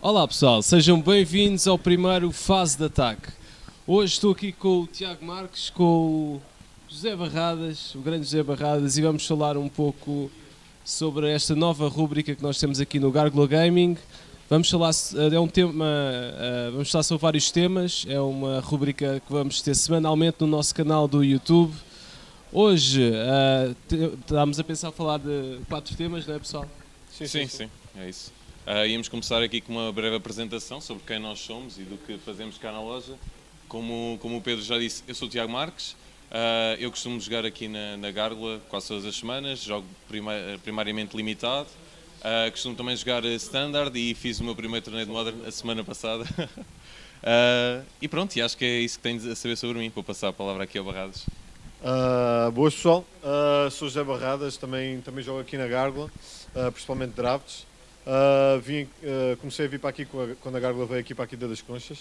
Olá pessoal, sejam bem-vindos ao primeiro Fase de Ataque. Hoje estou aqui com o Tiago Marques, com o José Barradas, o grande José Barradas, e vamos falar um pouco sobre esta nova rúbrica que nós temos aqui no Gárgula Gaming. Vamos falar, vamos falar sobre vários temas, é uma rúbrica que vamos ter semanalmente no nosso canal do YouTube. Hoje estamos a pensar falar de 4 temas, não é pessoal? Sim, é isso. Íamos começar aqui com uma breve apresentação sobre quem nós somos e do que fazemos cá na loja. Como o Pedro já disse, eu sou o Tiago Marques, eu costumo jogar aqui na Gárgula quase todas as semanas, jogo primariamente limitado, costumo também jogar Standard e fiz o meu primeiro torneio de Modern a semana passada. E pronto, e acho que é isso que tens a saber sobre mim. Vou passar a palavra aqui ao Barradas. Boas pessoal, sou José Barradas, também jogo aqui na Gárgula, principalmente drafts. Comecei a vir para aqui quando a Gárgula veio aqui para aqui das Conchas,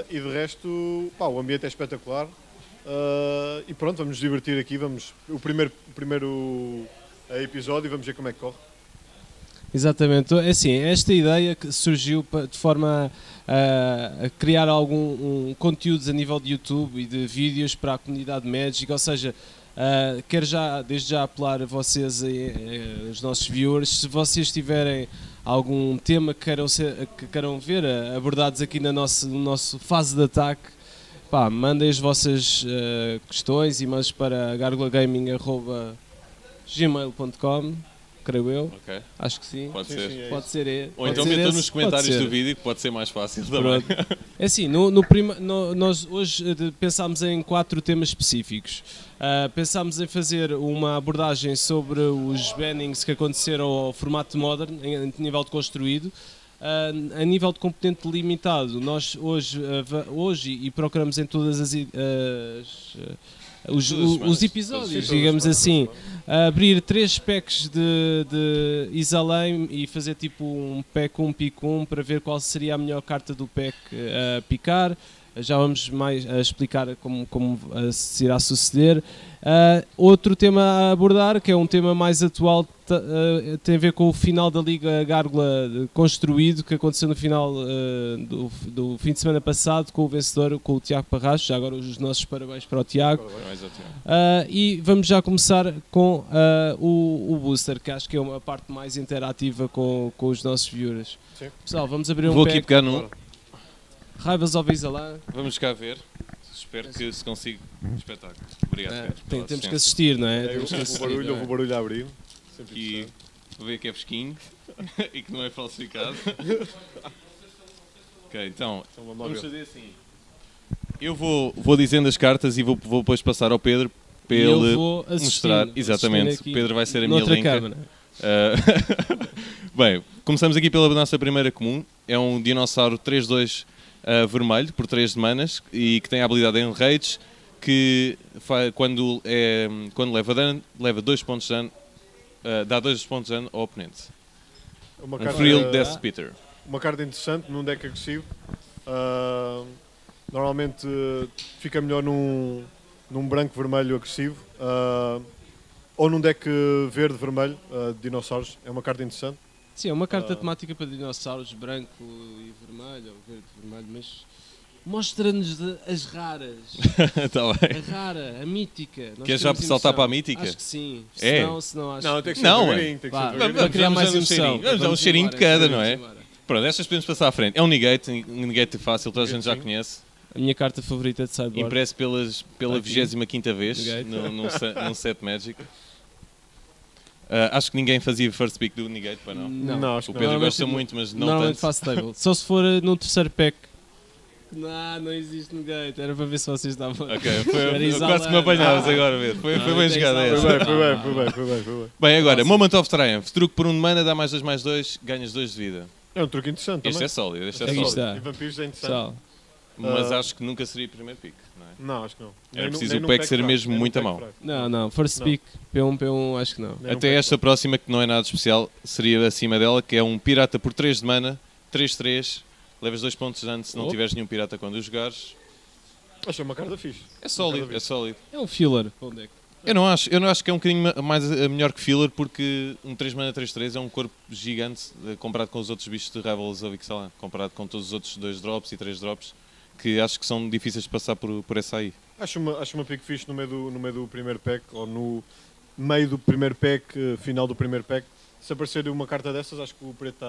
e de resto o ambiente é espetacular, e pronto, vamos nos divertir aqui, o primeiro episódio, vamos ver como é que corre. Exatamente, é assim, esta ideia que surgiu de forma a criar conteúdos a nível de YouTube e de vídeos para a comunidade Magic, ou seja, quero desde já apelar a vocês, os nossos viewers, se vocês tiverem algum tema que queiram ver abordados aqui no nosso fase de ataque, mandem as vossas questões, e-mails para gargulagaming@gmail.com. creio eu. Okay. Acho que sim. Pode ser. Pode ser. Ou então metam nos comentários do vídeo, que pode ser mais fácil também. É assim, nós hoje pensámos em 4 temas específicos. Pensámos em fazer uma abordagem sobre os bannings que aconteceram ao formato Modern, em nível de construído. A nível de componente limitado, nós hoje e procuramos em todas os episódios, digamos assim, abrir 3 packs de Isalem e fazer tipo um pack 1, pick 1, para ver qual seria a melhor carta do pack a picar. Já vamos mais a explicar como se irá suceder. Outro tema a abordar, que é um tema mais atual, tem a ver com o final da Liga Gárgula construído, que aconteceu no final do fim de semana passado, com o vencedor, com o Tiago Parracho. Já agora os nossos parabéns para o Tiago. Parabéns ao Tiago. E vamos já começar com o Booster, que acho que é uma parte mais interativa com os nossos viewers. Sim. Pessoal, vamos abrir Vou pack. aqui pegar num. Raivas ao Isalem. Vamos cá ver. Espero que se consiga. Espetáculo. Obrigado, Pedro. Temos que assistir, não é? Houve o barulho a abrir. E vou ver que é fresquinho e que não é falsificado. Ok, então vamos fazer assim. Eu vou dizendo as cartas e vou depois passar ao Pedro para ele mostrar. Exatamente, o Pedro vai ser a minha linka. Bem, começamos aqui pela nossa primeira comum. É um dinossauro 3/2 vermelho por 3 de manas e que tem a habilidade em raids, que quando leva dano, leva 2 pontos de dano, dá 2 pontos de dano ao oponente. Frill Death Spitter. Uma carta interessante num deck agressivo. Normalmente fica melhor num branco-vermelho agressivo, ou num deck verde-vermelho de dinossauros. É uma carta interessante. Sim, é uma carta temática para dinossauros, branco e vermelho, ou verde-vermelho, mas mostra-nos as raras. Tá bem. A rara, a mítica. Queres já saltar para a mítica? Acho que sim. É? Senão acho Não, tem que ser Não, devagarinho. Para criar mais emoção. Vamos dar um cheirinho de cada, não é? Pronto, estas podemos passar à frente. É um negate fácil, toda a gente já conhece. A minha carta favorita de sideboard. Impresso pela 25ª vez num set Magic. Acho que ninguém fazia first pick do negate, para não. Não, acho O que Pedro não. gosta muito, mas não Normalmente tanto. faço table. Só se for no terceiro pack. Não existe negate. Era para ver se vocês estavam. Ok, quase que me apanhavas agora, Pedro. Foi bem jogada essa. Foi bem. Bem, agora, Moment of Triumph. Truque por 1 de mana, dá +2/+2, ganhas 2 de vida. É um truque interessante Este também. é sólido, Aqui está. E vampiros é interessante. Pessoal, mas acho que nunca seria primeiro pick, não é? Não, acho que não. Era preciso o pack ser mesmo muito a mão. não. First pick, P1, acho que não. Até esta próxima, que não é nada especial, seria acima dela, que é um pirata por 3 de mana, 3/3, levas 2 pontos de dano se não tiveres nenhum pirata quando o jogares. Acho que é uma carta fixe. É sólido, é sólido. É um filler para um deck. Eu não acho que é um bocadinho mais melhor que filler, porque um 3 mana 3/3 é um corpo gigante comparado com os outros bichos de Rebels of Ixalan, comparado com todos os outros 2 drops e 3 drops, que acho que são difíceis de passar por essa aí. Acho uma pick fixe no meio do primeiro pack, ou no meio do primeiro pack, final do primeiro pack. Se aparecer uma carta dessas, acho que o preto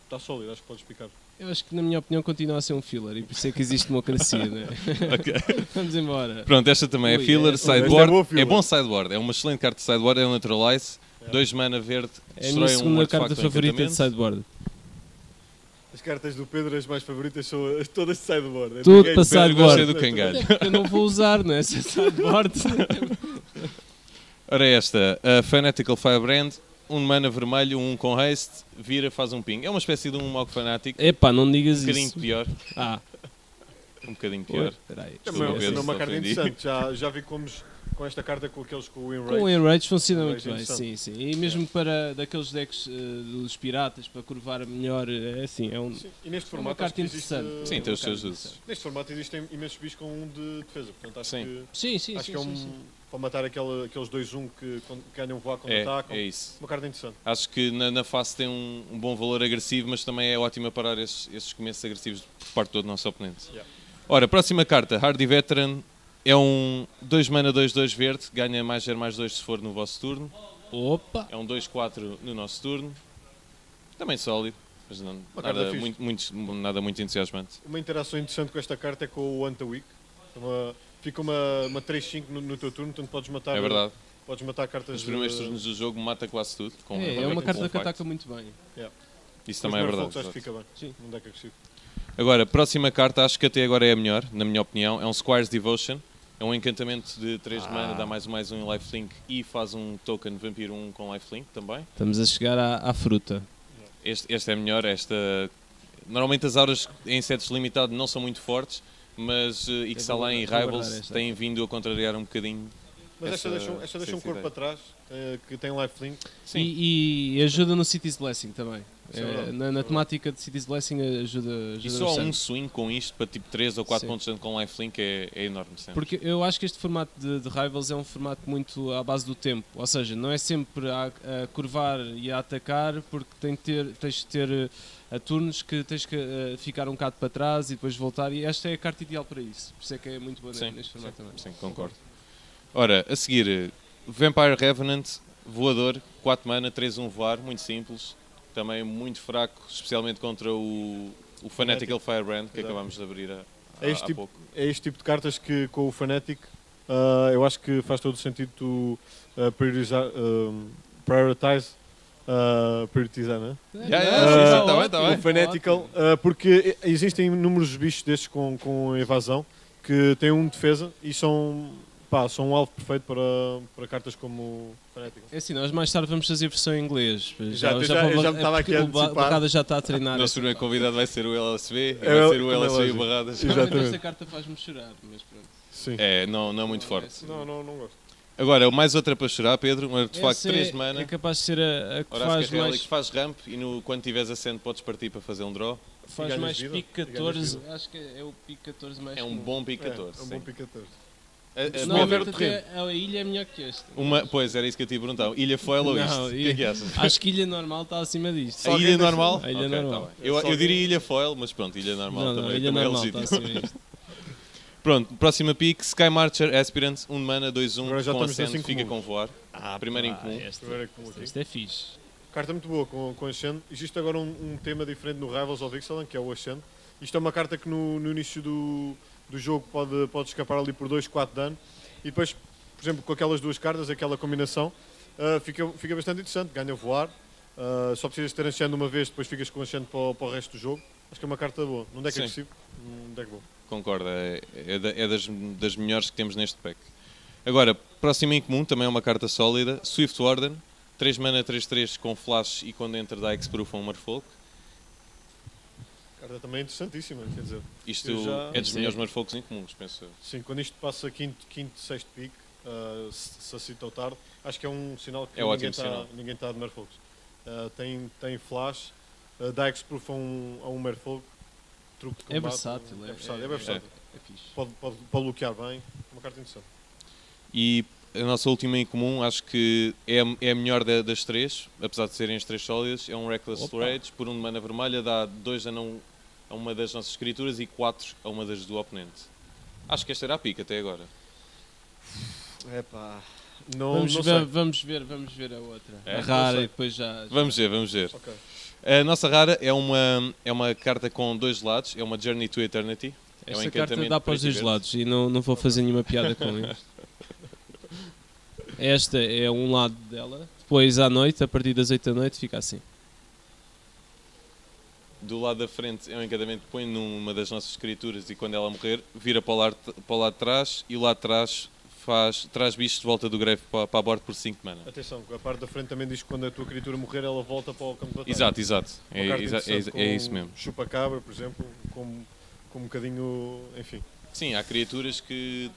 está sólido, acho que podes picar. Eu acho que, na minha opinião, continua a ser um filler e por isso é que existe democracia, né? Okay. Vamos embora. Pronto, esta também é filler, sideboard. É bom sideboard, é uma excelente carta de sideboard, é um Neutralize, 2 mana verde, É a minha segunda carta favorita de sideboard. As cartas do Pedro, as mais favoritas, são todas de sideboard. É tudo para sideboard. Do cangalho. Eu não vou usar, não é? Se é sideboard. Ora, esta, a Fanatical Firebrand, 1 mana vermelho, 1 com haste, vira, faz um ping. É uma espécie de um Mog Fanatic. Epá, não digas Um bocadinho isso. pior. Ah. Um bocadinho pior. Peraí. Também é uma carta ofendi. interessante. Já vi como com esta carta com aqueles com o Com o Enrage. Enrage funciona muito Enrage bem, interessante. sim. E mesmo para daqueles decks dos piratas, para curvar melhor, é assim, é um... Sim, e neste É formato uma carta acho que existe, interessante. Sim, tem os uma seus carta usos. neste formato existem imensos bichos com 1 de defesa. Portanto, acho Sim. que, Sim. acho que é um para matar aqueles 2-1 que ganham voar quando atacam. É isso. Uma carta interessante. Acho que na face tem um bom valor agressivo, mas também é ótima parar esses começos agressivos por parte do nosso oponente. Yeah. Ora, próxima carta, Hardy Veteran, é um 2 mana 2/2 verde, ganha mais 0/2 se for no vosso turno. Opa! É um 2/4 no nosso turno. Também sólido, mas não, carta nada fixe. nada muito entusiasmante. Uma interação interessante com esta carta é com o Anta-Week. Fica uma 3-5 no teu turno, portanto podes matar, É verdade. podes matar cartas Nos primeiros turnos do jogo mata quase tudo. É uma carta que facto. ataca muito bem. Isso com os também é Merfolks, verdade. acho que fica bem. Sim. Num deck agressivo. Agora, próxima carta, acho que até agora é a melhor, na minha opinião. É um Squire's Devotion. É um encantamento de 3 mana, dá mais um em lifelink e faz um token vampiro 1 com lifelink também. Estamos a chegar à fruta. Esta é melhor. Normalmente as auras em setos limitados não são muito fortes, mas Ixalan e vou guardar Rivals esta. têm vindo a contrariar um bocadinho. Mas esta deixa um essa corpo ideia. para trás, que tem lifelink. Sim. E ajuda no City's Blessing também. Isso é verdade. Na temática de City's Blessing ajuda E só bastante. um swing com isto para tipo 3 ou 4 Sim. pontos com lifelink é enorme sempre. Porque eu acho que este formato de Rivals é um formato muito à base do tempo. Ou seja, não é sempre a curvar e a atacar, porque tens de ter a turnos que tens que ficar um bocado para trás e depois voltar. E esta é a carta ideal para isso. Por isso é que é muito boa Sim, neste formato também. Sim, concordo. Ora, a seguir, Vampire Revenant, voador, 4 mana, 3/1 voar, muito simples. Também muito fraco, especialmente contra o Fanatical Firebrand, que Exato. acabámos de abrir É este há tipo- pouco. É este tipo de cartas que com o Fnatic eu acho que faz todo o sentido tu prioritizar, não é? Tá bem. O Fanatical, porque existem inúmeros bichos destes com evasão que têm um de defesa e são um alvo perfeito para cartas como o Fanatical. É assim, nós mais tarde vamos fazer versão em inglês. Já me estava aqui a O antecipar. Barrada já está a O treinar. nosso primeiro convidado vai ser o LSB, e É, vai ser o como é LSB e o lógico. Barradas. Exatamente. Esta carta faz-me chorar, mas pronto. Sim. Não é muito forte. Não gosto. Agora, mais outra para chorar, Pedro, um artefacto Essa 3 é, mana. é capaz de ser a que Horácio faz Carreira, mais, que faz ramp e quando tiveres assento podes partir para fazer um draw. faz ganhas mais vida, pico e ganhas 14. vida. Acho que é o pico 14 mais É um comum. bom pick 14. É um sim. bom pick 14. A- Normalmente Pedro, até a ilha é melhor que este. Pois, era isso que eu te ia perguntar. Ilha foil ou Não, isto? O que é ilha- que achas? Acho que ilha normal está acima disto. A ilha normal? A ilha Ok, tá normal. bem. Eu Só eu diria alguém- ilha foil, mas pronto, ilha normal Não, também, a ilha também normal é está legítimo. acima disto. Pronto, próxima pick, Sky Marcher Aspirant, 1 mana, 2/1, Agora já com estamos nas acento, cinco fica comuns. com voar. Primeiro em comum. Primeiro é comum aqui. Este é fixe. Carta muito boa com Ascend. Existe agora um tema diferente no Rivals of Ixalan, que é o Ascend. Isto é uma carta que no início do jogo pode escapar ali por 2, 4 dano. E depois, por exemplo, com aquelas duas cartas, aquela combinação, fica bastante interessante. Ganha voar. Só precisas ter Ascend uma vez, depois ficas com Ascend para o resto do jogo. Acho que é uma carta boa. Num deck Sim. agressivo, num deck bom. Concordo, é das melhores que temos neste pack. Agora, próximo em comum, também é uma carta sólida, Swift Warden, 3 mana, 3/3 com flash e quando entra dá X-Proof a um Merfolk. Carta também interessantíssima, quer dizer. Isto Eu já- é dos melhores Merfolks incomuns, penso eu. Sim, quando isto passa quinto, sexto pick, se assim tão tarde, acho que é um sinal que É ótimo sinal. ninguém está de Merfolks. Tem flash, dá X-Proof a um Merfolk, truque de combate. É versátil. É versátil. É fixe. Pode bloquear bem, uma carta interessante. E a nossa última em comum, acho que é a melhor das três, apesar de serem as três sólidas. É um Reckless Rage, por 1 de mana vermelha, dá 2 a uma das nossas criaturas e 4 a uma das do oponente. Acho que esta era a pica até agora. Epá, vamos ver a outra. A rara e depois já... Vamos ver. Okay. A nossa rara é uma carta com 2 lados, é uma Journey to Eternity. Esta carta dá para os 2 lados e não vou fazer nenhuma piada com isto. Esta é um lado dela, depois à noite, a partir das 8 da noite, fica assim. Do lado da frente é um encantamento que põe numa das nossas criaturas e quando ela morrer, vira para o lado de trás e o lado de trás traz bichos de volta do grave para a bordo por 5 mana. Atenção, a parte da frente também diz que quando a tua criatura morrer, ela volta para o campo de batalha. Exato. É isso mesmo. Chupa-cabra, por exemplo, com um bocadinho, enfim. Sim, há criaturas que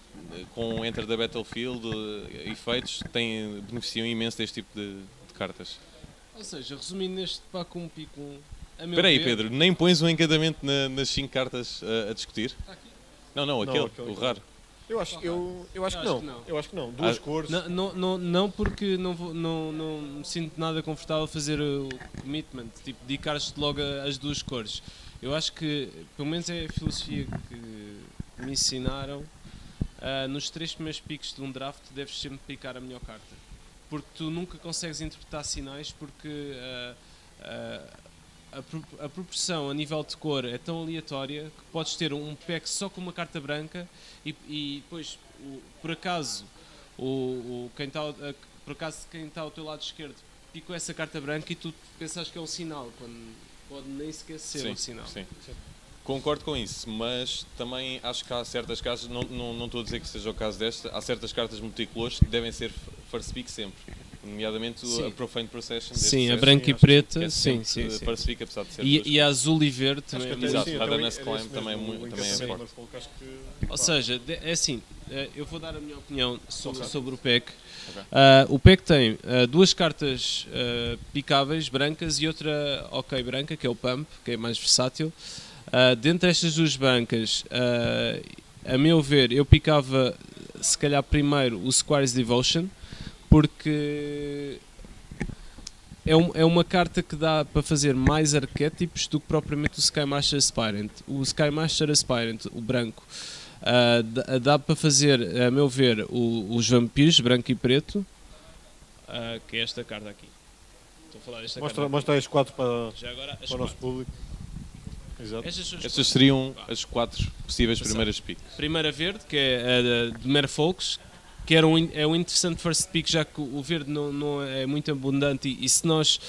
com Enter the Battlefield, efeitos, beneficiam imenso deste tipo de cartas. Ou seja, resumindo neste pack um pico... Espera aí, Pedro, nem pões um encantamento nas 5 cartas a discutir? Está aqui. Não, aquele, o raro. Eu acho que não. Eu acho que não. Duas cores. Não, porque não me sinto nada confortável a fazer o commitment, tipo, dedicar-te logo às 2 cores. Eu acho que, pelo menos é a filosofia que me ensinaram, nos 3 primeiros picks de um draft deves sempre picar a melhor carta. Porque tu nunca consegues interpretar sinais, porque a proporção a nível de cor é tão aleatória que podes ter um pack só com uma carta branca e depois, por acaso, quem está ao teu lado esquerdo picou essa carta branca e tu pensas que é um sinal, quando pode nem sequer ser um sinal. Sim. Concordo com isso, mas também acho que há certas cartas, não estou a dizer que seja o caso desta, há certas cartas multicolores que devem ser first pick sempre. Nomeadamente a Profane Procession. Sim, a branca e preta, sim. First pick, apesar de ser e a azul e verde também. Exato, a Dana's Climb também é forte. Ou seja, é assim, eu vou dar a minha opinião sobre o pack. Okay. O pack tem 2 cartas picáveis, brancas, e outra branca, que é o Pump, que é mais versátil. Dentre estas 2 brancas, a meu ver, eu picava se calhar primeiro o Squire's Devotion, porque é uma carta que dá para fazer mais arquétipos do que propriamente o Skymaster Aspirant. O Skymaster Aspirant, o branco, dá para fazer, a meu ver, os vampiros, branco e preto, que é esta carta aqui. Estou a falar desta carta. Mostra as 4 para o nosso público. Exato. Estas seriam as 4 possíveis primeiras picks. Primeira verde, que é a de Merfolk, que é um interessante first pick, já que o verde não é muito abundante e se nós...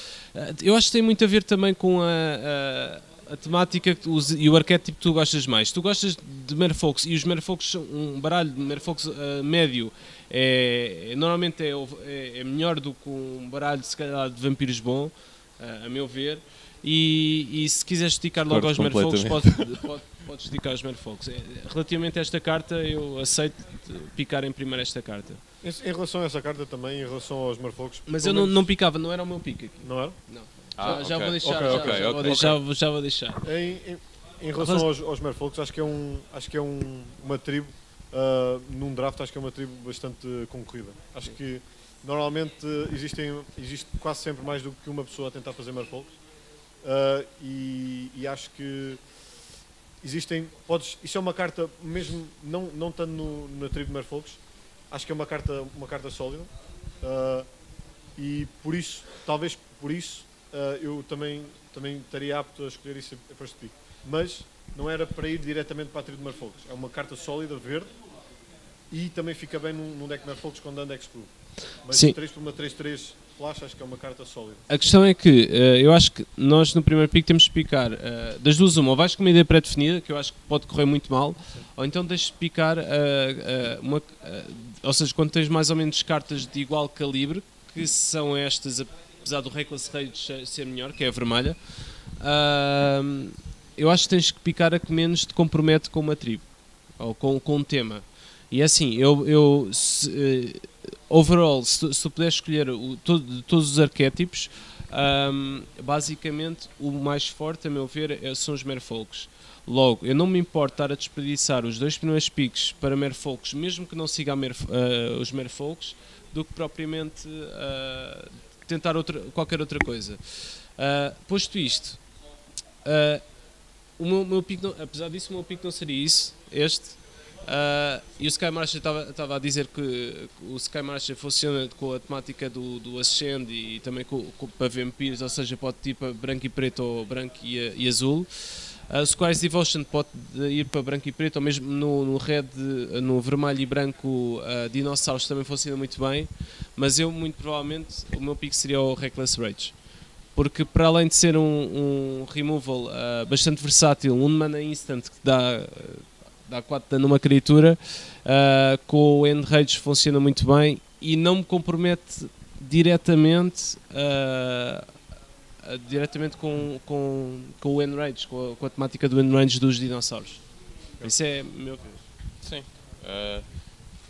Eu acho que tem muito a ver também com a temática e o arquétipo que tu gostas mais. Tu gostas de Merfolk e os Merfolk, um baralho de Merfolk médio normalmente é melhor do que um baralho se calhar de vampiros bom, a meu ver. E se quiseres esticar logo aos Merfolks, podes esticar aos Merfolks. Relativamente a esta carta, eu aceito picar em primeiro esta carta. Em relação a essa carta também, em relação aos Merfolks... Mas eu não picava, não era o meu pick aqui. Não era? Não. Já vou deixar. Já vou deixar. Em relação aos Merfolks, acho que é uma tribo, num draft, acho que é uma tribo bastante concorrida. Acho que normalmente existe quase sempre mais do que uma pessoa a tentar fazer Merfolks. E acho que existem, isto é uma carta mesmo não estando na tribo de Merfolks, acho que é uma carta sólida, e talvez por isso eu também estaria apto a escolher isso a first pick, mas não era para ir diretamente para a tribo de Merfolks. É uma carta sólida, verde, e também fica bem num deck de Merfolks quando anda X-Proof, mas 3 por uma 3/3 flash, acho que é uma carta sólida. A questão é que eu acho que nós no primeiro pick temos de picar das duas uma, ou vais com uma ideia pré-definida, que eu acho que pode correr muito mal, ou então deixas de picar ou seja, quando tens mais ou menos cartas de igual calibre, que são estas, apesar do Reckless Rage ser melhor, que é a vermelha, eu acho que tens que picar a que menos te compromete com uma tribo, ou com um tema. E assim, overall, se tu puderes escolher todos os arquétipos, basicamente o mais forte, a meu ver, são os Merfolks. Logo, eu não me importo estar a desperdiçar os 2 primeiros picks para Merfolks, mesmo que não siga os Merfolks, do que propriamente tentar qualquer outra coisa. Posto isto, o meu pick apesar disso, o meu pick não seria este. E o Sky Marcher estava a dizer que o Sky Marcher funciona com a temática do Ascend e também para vampiros, ou seja, pode ir para branco e preto ou branco e azul. O Squires Devotion pode ir para branco e preto, ou mesmo no red, no vermelho e branco, dinossauros também funciona muito bem, mas eu, muito provavelmente, o meu pick seria o Reckless Rage. Porque para além de ser um removal bastante versátil, um mana instant que dá 4 dano numa criatura, com o End Rage funciona muito bem e não me compromete diretamente com o Enrage, com a temática do Enrage dos dinossauros. Isso é meu ver. Sim.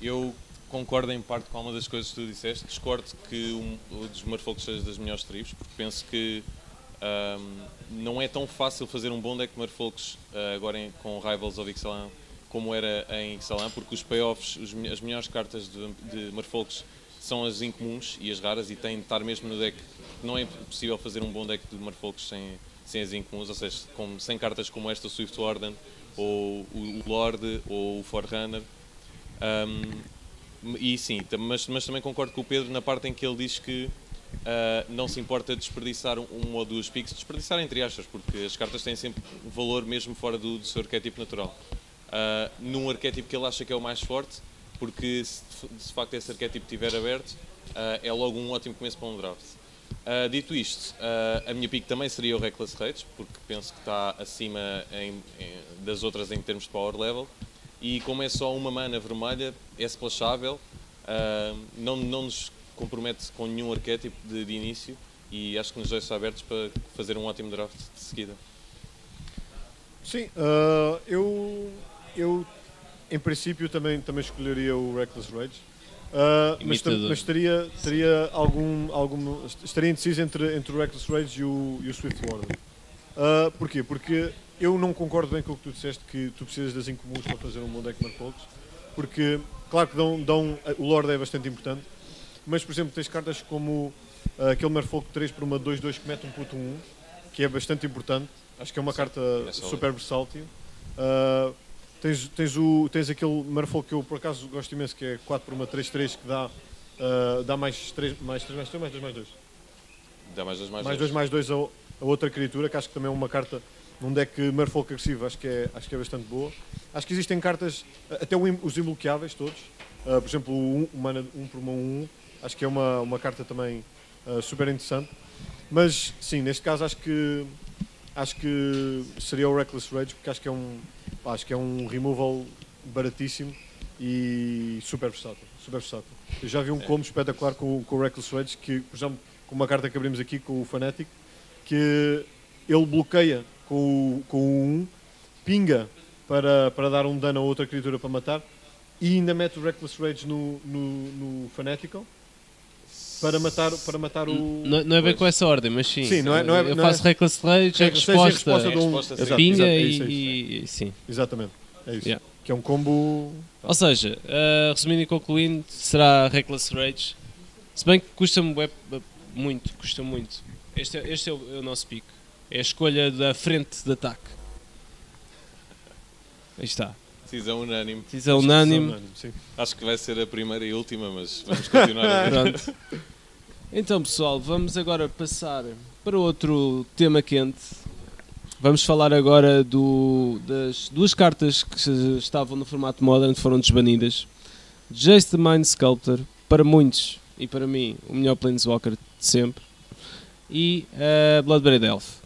Eu concordo em parte com alguma das coisas que tu disseste. Discordo que o dos Merfolk seja das melhores tribos, porque penso que não é tão fácil fazer um bom deck de Merfolks agora com Rivals of Ixalan como era em Ixalan, porque os payoffs, as melhores cartas de Merfolks são as incomuns e as raras, e têm de estar mesmo no deck. Não é possível fazer um bom deck de Merfolks sem as incomuns, ou seja, sem cartas como esta, o Swift Warden, ou o Lord, ou o Forerunner. E sim, mas também concordo com o Pedro na parte em que ele diz que não se importa desperdiçar um ou 2 picks, desperdiçar entre aspas, porque as cartas têm sempre um valor mesmo fora do seu arquétipo natural. Num arquétipo que ele acha que é o mais forte, porque se de facto esse arquétipo estiver aberto, é logo um ótimo começo para um draft. Dito isto, a minha pick também seria o Reckless Rage, porque penso que está acima das outras em termos de power level, e como é só uma mana vermelha, é splashável, não nos compromete com nenhum arquétipo de início, e acho que nos deixa abertos para fazer um ótimo draft de seguida. Sim, eu em princípio também escolheria o Reckless Rage, mas estaria indeciso entre o Reckless Rage e o Swift Warden. Porquê? Porque eu não concordo bem com o que tu disseste, que tu precisas das incomuns para fazer um bom deck de Merfolks, porque claro que o Lord é bastante importante, mas por exemplo tens cartas como aquele Merfolk 3 por uma 2/2 que mete um puto 1, que é bastante importante. Acho que é uma carta super versátil. Tens aquele Merfolk que eu por acaso gosto imenso, que é 4 por uma 3/3 que dá mais 3 mais 2. Dá mais 2 mais 2 mais 2 a outra criatura, que acho que também é uma carta num deck Merfolk agressivo, acho que é bastante boa. Acho que existem cartas, até os imbloqueáveis todos, por exemplo o mana 1 por uma 1, acho que é uma carta também super interessante. Mas sim, neste caso acho que seria o Reckless Rage, porque acho que é um removal baratíssimo e super versátil. Eu já vi um combo espetacular com o Reckless Rage, que, por exemplo, com uma carta que abrimos aqui com o Fanatic, que ele bloqueia com o 1, pinga para dar um dano a outra criatura para matar, e ainda mete o Reckless Rage no Fanatical para matar o... Não é bem com essa ordem, mas sim. Sim, eu faço Reckless Rage, a resposta pinga e sim. Exatamente, é isso. Yeah. Que é um combo... Ou seja, resumindo e concluindo, será Reckless Rage. Se bem que custa-me muito. Este é o nosso pico. É a escolha da frente de ataque. Aí está. Decisão unânime. Sim. Acho que vai ser a primeira e última, mas vamos continuar a ver. Pronto. Então pessoal, vamos agora passar para outro tema quente. Vamos falar agora das 2 cartas que estavam no formato Modern, foram desbanidas. Jace the Mind Sculptor, para muitos e para mim o melhor Planeswalker de sempre, e Bloodbraid Elf.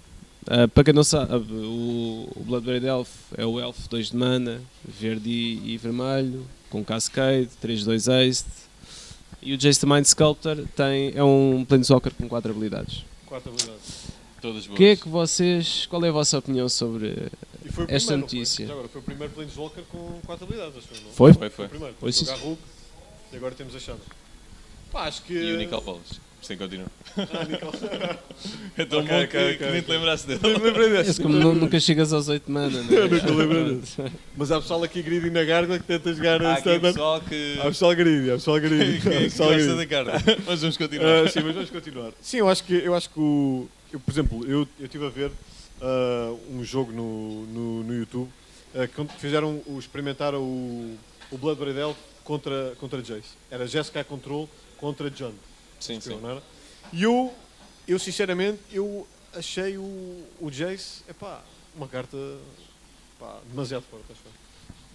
Para quem não sabe, o Bloodbraid Elf é o Elf 2 de mana, verde e vermelho, com Cascade, 3/2 haste, e o Jace the Mind Sculptor é um Planeswalker com 4 habilidades. 4 habilidades. Todas boas. Qual é a vossa opinião sobre esta notícia? Foi o primeiro Planeswalker com 4 habilidades, acho que não? Foi? Foi o primeiro. Foi sim. O Garruk, e agora temos a Shadow. Acho que... E o Nicol Bolas. Sim, continua. Nicol. É tão bom que nem te lembraste dele. Nem me lembrei desse. Esse como nunca chegas aos 8 mana, não é? Nunca lembrei desse. Mas há pessoal aqui greedy na Gárgula que tenta jogar Há aqui standard. pessoal que Há pessoal greedy, há pessoal greedy. que gosta da carta. Mas vamos continuar. Sim, mas vamos continuar. Sim, eu acho que por exemplo, eu estive a ver um jogo no YouTube que experimentaram o Bloodbraid Elf contra Jace. Era Jeskai Control contra John. Sim, sim. Não era? E eu sinceramente, eu achei o Jace, uma carta demasiado forte. Acho.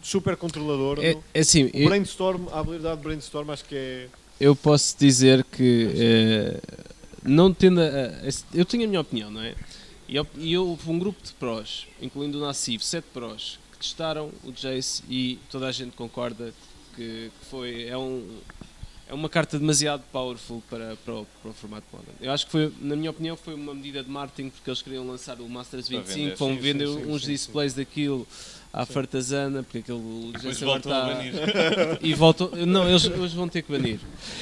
Super controlador. É assim, o Brainstorm, a habilidade de Brainstorm acho que é... Eu posso dizer que não tendo eu tenho a minha opinião, não é? E houve um grupo de prós, incluindo o Nassif, 7 prós, que testaram o Jace e toda a gente concorda que é uma carta demasiado powerful para o formato Modern. Eu acho que na minha opinião, foi uma medida de marketing porque eles queriam lançar o Masters 25, vão vender uns displays daquilo à fartazana, porque aquele Depois Jace agora voltam a está... banir. E voltam... Não, eles vão ter que banir.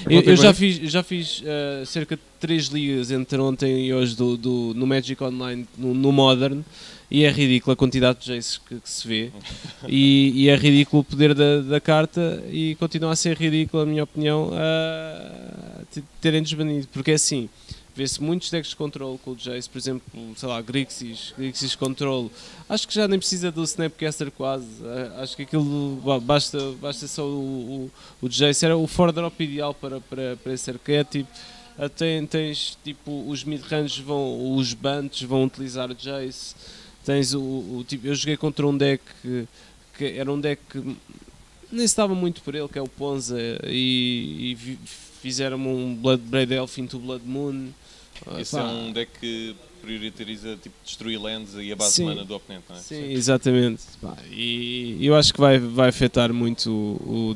Eu já fiz cerca de 3 ligas entre ontem e hoje no Magic Online, no Modern, e é ridículo a quantidade de Jaces que se vê e é ridículo o poder da carta e continua a ser ridículo, a minha opinião, terem desbanido, porque é assim, vê-se muitos decks de control com o Jace, por exemplo, sei lá, Grixis Control, acho que já nem precisa do Snapcaster quase, acho que aquilo basta só o Jace, era o 4-drop ideal para esse arquétipo. Tens tipo os mid-range, os bands vão utilizar o Jace. Tens tipo, eu joguei contra um deck que era um deck que nem se dava muito por ele, que é o Ponza, e fizeram-me um Bloodbraid Elf into Blood Moon. Esse é um deck que prioritariza tipo, destruir lands e a base de mana do oponente, não é? Sim, exatamente. E eu acho que vai afetar muito o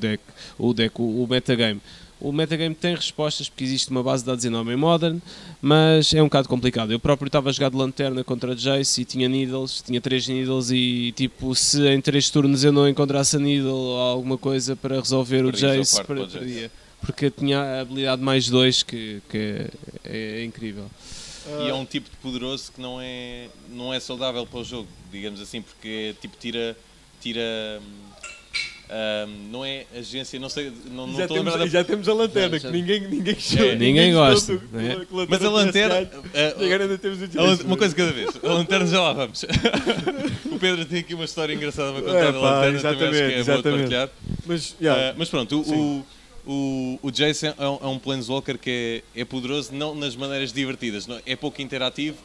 metagame. O metagame tem respostas porque existe uma base de dados enorme em Modern, mas é um bocado complicado. Eu próprio estava a jogar de lanterna contra Jace e tinha 3 needles e tipo, se em 3 turnos eu não encontrasse a needle ou alguma coisa para resolver o Jace, perdia. Porque tinha a habilidade mais 2 que é incrível. E é um tipo de poderoso que não é saudável para o jogo, digamos assim, porque tipo tira não é agência, não sei, não estou a lembrar já temos a lanterna, que ninguém chama. Ninguém gosta. Mas a lanterna, uma coisa cada vez, a lanterna já lá vamos. O Pedro tem aqui uma história engraçada para contar da lanterna, também acho que é boa de partilhar. Mas pronto, o Jace é um Planeswalker que é poderoso, não nas maneiras divertidas, não, é pouco interativo.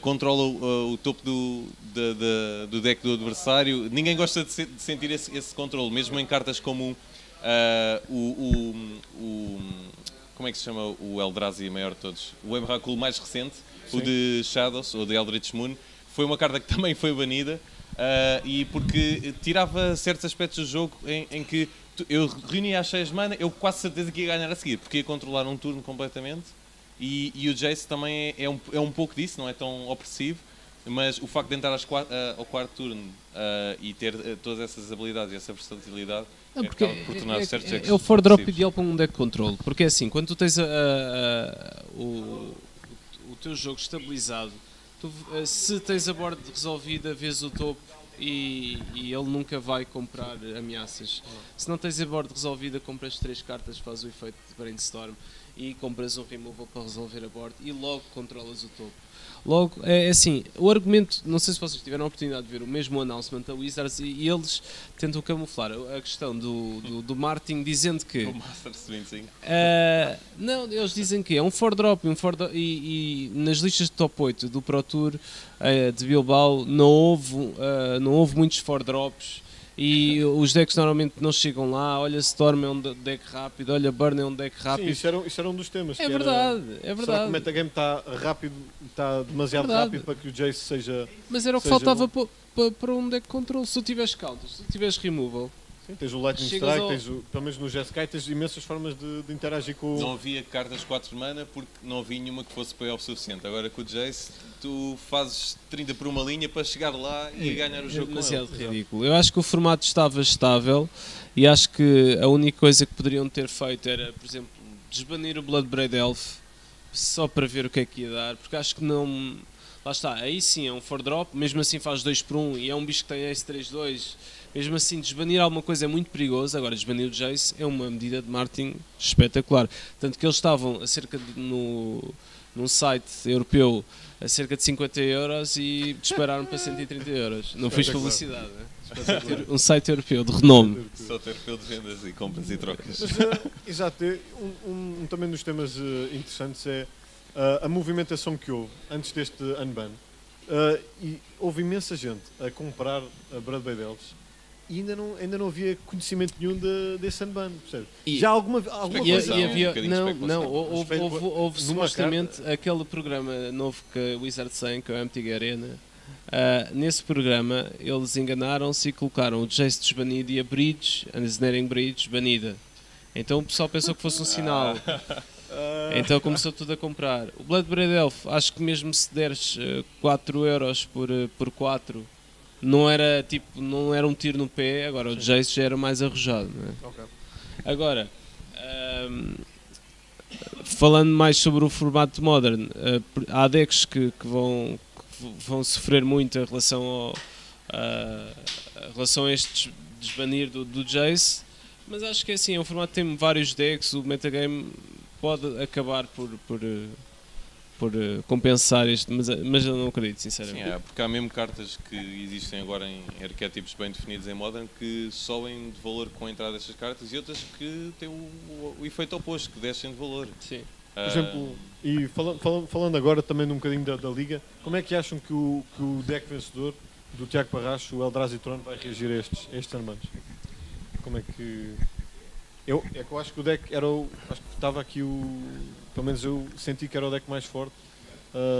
Controla o topo do deck do adversário. Ninguém gosta de sentir esse controle, mesmo em cartas como como é que se chama o Eldrazi maior de todos? O Emrakul mais recente, sim. O de Shadows, ou de Eldritch Moon, foi uma carta que também foi banida e porque tirava certos aspectos do jogo em que eu reunia as 6 mana, eu quase certeza que ia ganhar a seguir, porque ia controlar um turno completamente. E o Jace também é um pouco disso, não é tão opressivo, mas o facto de entrar ao quarto turno e ter todas essas habilidades e essa versatilidade acaba por tornar certos decks. É o 4-drop ideal para um deck de controle, porque é assim, quando tu tens o teu jogo estabilizado, se tens a board resolvida, vês o topo e ele nunca vai comprar ameaças. Se não tens a board resolvida, compras 3 cartas, faz o efeito de Brainstorm e compras um removal para resolver a board e logo controlas o topo. Logo, é assim, o argumento, não sei se vocês tiveram a oportunidade de ver o mesmo announcement da Wizards e eles tentam camuflar a questão do marketing dizendo que... O Masters 25. Não, eles dizem que é um 4-drop e nas listas de top 8 do Pro Tour de Bilbao não houve muitos 4-drops. E os decks normalmente não chegam lá. Olha, Storm é um deck rápido, olha, Burn é um deck rápido. Sim, isso era um dos temas. É verdade. Será que o metagame está rápido, está demasiado rápido para que o Jace seja... Mas era o que faltava para um deck control. Se tu tiveres counters, se tu tiveres removal... Sim, tens o Lightning Strike, pelo menos no Jeskai tens imensas formas de interagir com o... Não havia cartas 4 mana porque não havia nenhuma que fosse playoff suficiente. Agora com o Jace, tu fazes 30 por uma linha para chegar lá e ganhar o jogo com ele. É demasiado ridículo. Eu acho que o formato estava estável e acho que a única coisa que poderiam ter feito era, por exemplo, desbanir o Bloodbraid Elf só para ver o que é que ia dar, porque acho que não... Lá está, aí sim é um 4-drop, mesmo assim faz 2 por 1 e é um bicho que tem Ace 3-2. Mesmo assim, desbanir alguma coisa é muito perigoso. Agora, desbanir o Jace é uma medida de marketing espetacular. Tanto que eles estavam num site europeu a cerca de 50 euros e dispararam para 130 euros. Não fiz publicidade, né? Um site europeu de renome. Só ter europeu de vendas e compras e trocas. Mas, exato, também dos temas interessantes é a movimentação que houve antes deste unban. E houve imensa gente a comprar a Blood Bay Elves e ainda não havia conhecimento nenhum desse unban, percebe? Já alguma coisa. Houve supostamente aquele programa novo que a Wizard tem, que é o MTG Arena. Nesse programa eles enganaram-se e colocaram o Jace desbanido e a Bridge, a Snaring Bridge, banida. Então o pessoal pensou que fosse um sinal. Então começou tudo a comprar. O Bloodbraid Elf, acho que mesmo se deres 4 euros por 4, não era um tiro no pé. Agora o Jace já era mais arrojado, não é? Okay. Agora, falando mais sobre o formato Modern, há decks que vão sofrer muito em relação a este desbanir do Jace, mas acho que é assim, é um formato que tem vários decks. O metagame pode acabar por compensar isto, mas eu não acredito, sinceramente. Sim, porque há mesmo cartas que existem agora em arquétipos bem definidos em Modern que sobem de valor com a entrada destas cartas, e outras que têm o efeito oposto, que descem de valor. Sim. Por exemplo, e falando agora também um bocadinho da Liga, como é que acham que o deck vencedor do Tiago Parracho, o Eldrazi Tron, vai reagir a estes armados? Como é que... Eu acho que o deck era acho que estava aqui pelo menos eu senti que era o deck mais forte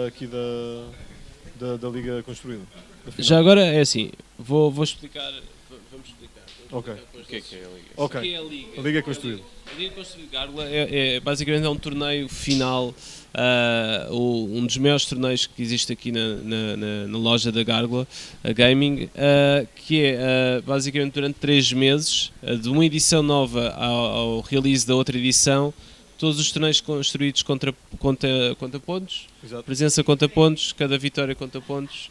aqui da Liga construída. Já agora é assim, vou explicar. Vamos explicar. Ok. O que é a Liga? Ok. O que é a Liga? A Liga construída. A Liga construída de Gárgula basicamente é um torneio final, um dos maiores torneios que existe aqui na loja da Gárgula, a Gaming, que é basicamente durante 3 meses, de uma edição nova ao release da outra edição, todos os torneios construídos conta pontos, Exato. Presença conta pontos, cada vitória conta pontos.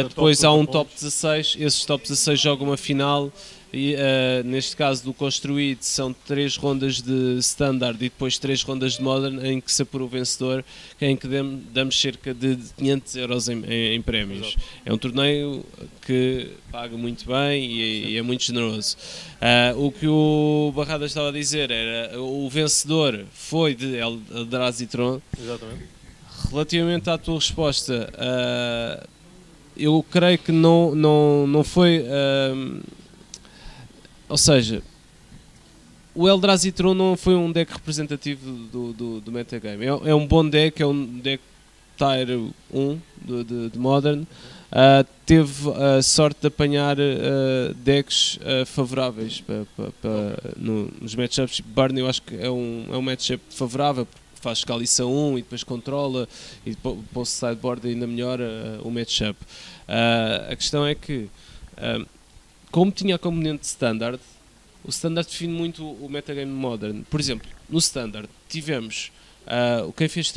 Depois há um top 16, esses top 16 jogam uma final. E, neste caso do construído são 3 rondas de standard e depois 3 rondas de modern, em que se apura o vencedor, em que damos cerca de 500 euros em prémios. Exato. É um torneio que paga muito bem e é muito generoso. O que o Barradas estava a dizer era o vencedor foi de Eldrazi Tron. Exatamente. Relativamente à tua resposta, eu creio que não foi... ou seja, o Eldrazi Tron não foi um deck representativo do metagame. É um bom deck, é um deck Tier 1 de Modern. Teve a sorte de apanhar decks favoráveis nos matchups. Burn eu acho que é um matchup favorável, porque faz escalição 1 e depois controla, e depois o sideboard ainda melhora o matchup. A questão é que como tinha a componente de standard, o standard define muito o metagame modern. Por exemplo, no standard tivemos quem fez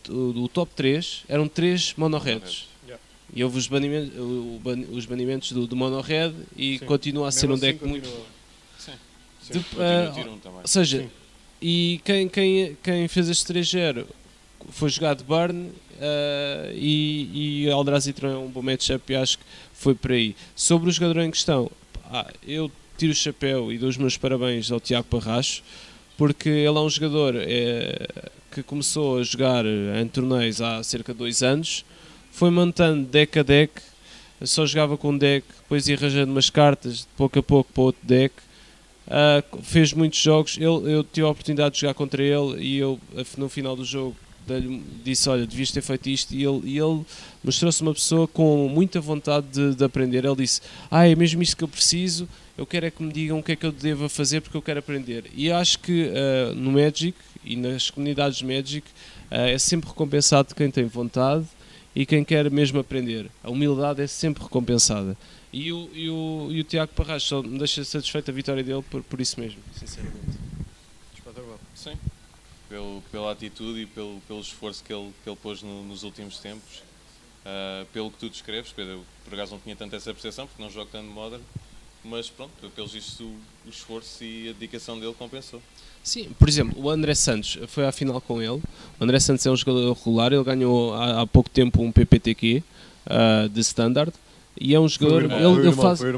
o top 3 eram 3 mono-reds. Yeah. E houve os banimentos do mono-red e Sim. continua a ser um Mesmo deck assim, muito... continua. Sim, continua tier 1 também. Ou seja, Sim. e quem fez este 3-0 foi jogado Burn, e Eldrazi Tron é um bom matchup e acho que foi por aí. Sobre o jogador em questão, eu tiro o chapéu e dou os meus parabéns ao Tiago Parracho, porque ele é um jogador que começou a jogar em torneios há cerca de 2 anos, foi montando deck a deck, só jogava com um deck, depois ia arranjando umas cartas de pouco a pouco para outro deck. Fez muitos jogos, eu tive a oportunidade de jogar contra ele e eu no final do jogo disse, olha, devias ter feito isto, e ele mostrou-se uma pessoa com muita vontade de aprender. Ele disse, é mesmo isto que eu preciso, eu quero é que me digam o que é que eu devo fazer porque eu quero aprender. E acho que no Magic e nas comunidades Magic é sempre recompensado quem tem vontade e quem quer mesmo aprender. A humildade é sempre recompensada. E o Tiago Parracho só me deixa satisfeito a vitória dele por isso mesmo, sinceramente. Espetacular. Sim. pela atitude e pelo esforço que ele pôs nos últimos tempos. Pelo que tu descreves, Pedro, eu por acaso não tinha tanto essa percepção, porque não jogo tanto Modern, mas pronto, pelos vistos o esforço e a dedicação dele compensou. Sim, por exemplo, o André Santos foi à final com ele. O André Santos é um jogador regular, ele ganhou há pouco tempo um PPTQ de Standard, e é um jogador... Foi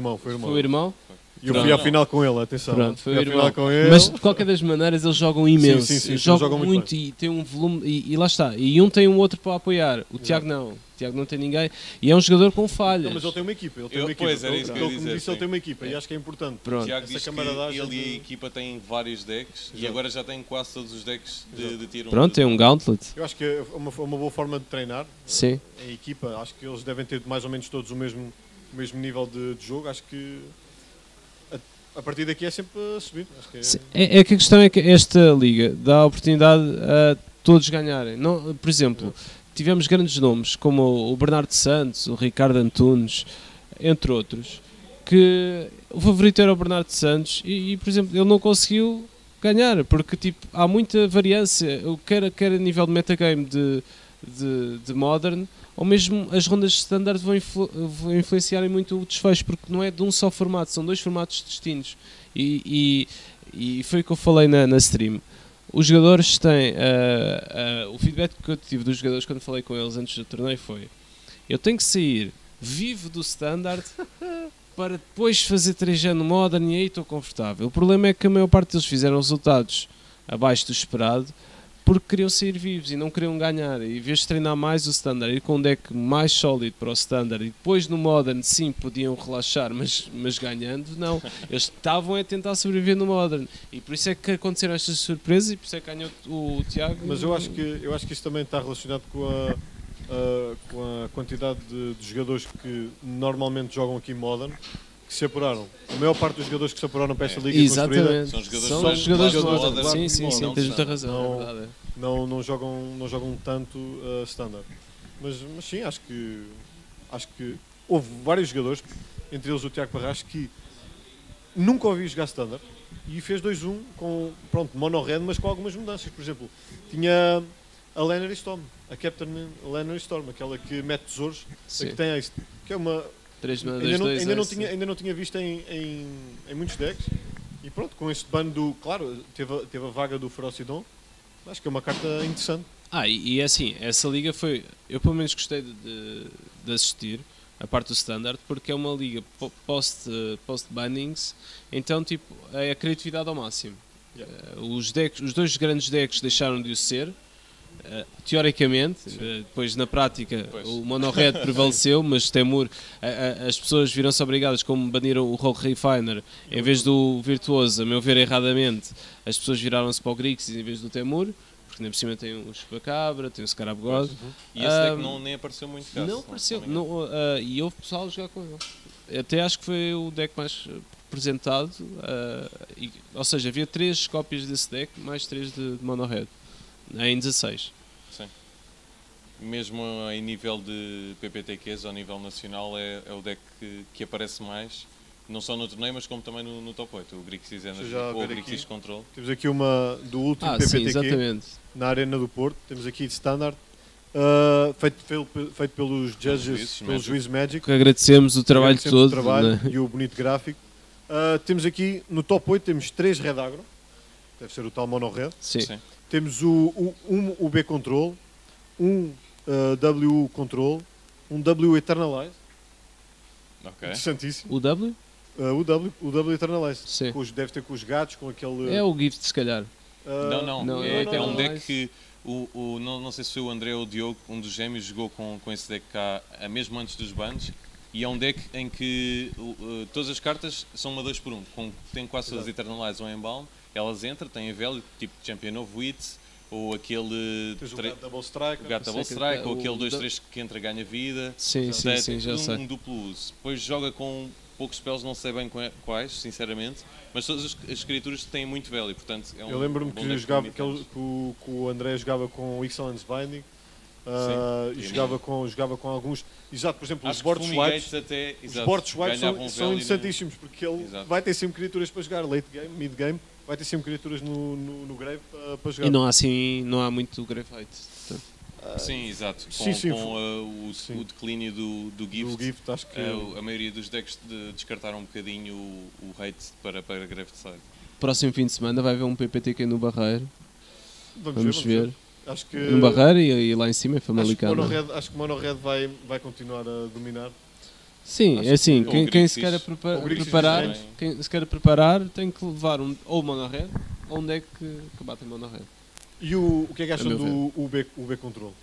o irmão. E eu fui à final com ele, atenção. Pronto, foi fui à final com ele. Mas de qualquer das maneiras eles jogam imenso, sim, jogam muito e tem um volume, e lá está, e um tem um outro para apoiar, o Tiago não. O Tiago não tem ninguém e é um jogador com falhas. Não, mas ele tem uma equipa. Pois, era isso que eu ia como dizer, disse, ele tem uma equipa e acho que é importante. O Tiago diz que ele e a equipa têm vários decks e agora já têm quase todos os decks de Tier 1. Pronto, tem um Gauntlet. Eu acho que é uma boa forma de treinar. Sim. A equipa, acho que eles devem ter mais ou menos todos o mesmo nível de jogo. Acho que a partir daqui é sempre a subir. Acho que é que a questão é que esta liga dá a oportunidade a todos ganharem. Não, por exemplo, tivemos grandes nomes como o Bernardo Santos, o Ricardo Antunes, entre outros, que o favorito era o Bernardo Santos e por exemplo, ele não conseguiu ganhar, porque tipo, há muita variância, quer a nível de metagame de Modern, ou mesmo as rondas de Standard vão influenciarem muito o desfecho, porque não é de um só formato, são dois formatos distintos. E foi o que eu falei na stream. Os jogadores têm... o feedback que eu tive dos jogadores quando falei com eles antes do torneio foi: eu tenho que sair vivo do Standard para depois fazer 3G no Modern e aí estou confortável. O problema é que a maior parte deles fizeram resultados abaixo do esperado, porque queriam sair vivos e não queriam ganhar, e em vez de treinar mais o Standard, ir com um deck mais sólido para o Standard, e depois no Modern sim podiam relaxar, mas ganhando, não, eles estavam a tentar sobreviver no Modern, e por isso é que aconteceram estas surpresas, e por isso é que ganhou o Tiago. Mas eu acho que isso também está relacionado com a quantidade de jogadores que normalmente jogam aqui Modern, que se apuraram. A maior parte dos jogadores que se apuraram para esta liga exatamente. São jogadores de Modern. Modern. Sim, tens muita razão. Não jogam tanto Standard. Mas sim, acho que houve vários jogadores, entre eles o Tiago Parras, que nunca ouvi jogar Standard e fez 2-1 com, mono-red, mas com algumas mudanças. Por exemplo, tinha a Lenary Storm, a Captain Lenary Storm, aquela que mete tesouros, a que tem isto, que é uma... Ainda não tinha visto em muitos decks, e pronto, com este ban claro, teve a vaga do Ferocidon, acho que é uma carta interessante. E assim, essa liga foi, eu pelo menos gostei de assistir a parte do Standard, porque é uma liga post-bannings, então tipo, é a criatividade ao máximo. Os dois grandes decks deixaram de o ser, teoricamente, depois na prática o mono-red prevaleceu, mas Temur, as pessoas viram-se obrigadas, como baniram o Rogue Refiner em vez do Virtuoso, a meu ver erradamente, as pessoas viraram-se para o Grixis em vez do Temur, porque nem por cima tem o Chupacabra, tem o Scarab God. E esse deck nem apareceu muito caso. Não apareceu, e houve pessoal a jogar com ele. Até acho que foi o deck mais apresentado, ou seja, havia 3 cópias desse deck, mais 3 de mono-red. Em 16. Sim. Mesmo em nível de PPTQs, ao nível nacional, é o deck que aparece mais, não só no torneio, mas como também no top 8. O Grixis Energy ou o Grixis Control. Temos aqui uma do último PPTQ, sim, na Arena do Porto. Temos aqui de Standard, feito pelos judges, pelos juízes Magic. Que agradecemos o trabalho todo. E o bonito gráfico. Temos aqui, no top 8, temos 3 Red Agro. Deve ser o tal Mono Red. Sim. Temos o B Control, W Control, W Eternalize. Okay. Interessantíssimo. O W? O W Eternalize. Sim. Deve ter com os gatos, com aquele... É o Gift, se calhar. Não. É um deck que... não sei se foi o André ou o Diogo, um dos gêmeos, jogou com esse deck cá, mesmo antes dos bans. E é um deck em que todas as cartas são uma 2x1. Tem quase todas as Eternalize ou Embalm. Elas entram, têm a velha, tipo Champion of Wit, ou aquele... Tens o Gato Double Strike. O Gato Double Strike, ou aquele 2-3 que entra ganha vida. Sim, já sei. Um duplo uso. Depois joga com poucos spells, não sei bem quais, sinceramente, mas todas as criaturas têm muito velho, portanto é um... Eu lembro-me que o André jogava com o Excellence Binding, e jogava com alguns... Exato, por exemplo, os board swipes. Os board swipes são interessantíssimos, porque ele vai ter sempre criaturas para jogar late game, mid game, vai ter sempre criaturas no Grave para jogar. E não há assim, não há muito Grave Hate. Sim, exato. Com o declínio do Gift, do Gift, acho que a maioria dos decks descartaram um bocadinho o hate para Grave Side. Próximo fim de semana vai haver um PPTQ no Barreiro. Vamos ver. Acho que No Barreiro e lá em cima é Famalicão. Acho que o Mono Red vai continuar a dominar. Sim, acho é assim, que quem se quer preparar tem que levar ou Mono Red ou um deck que bate em Mono Red. E o que é que acham do UB Control?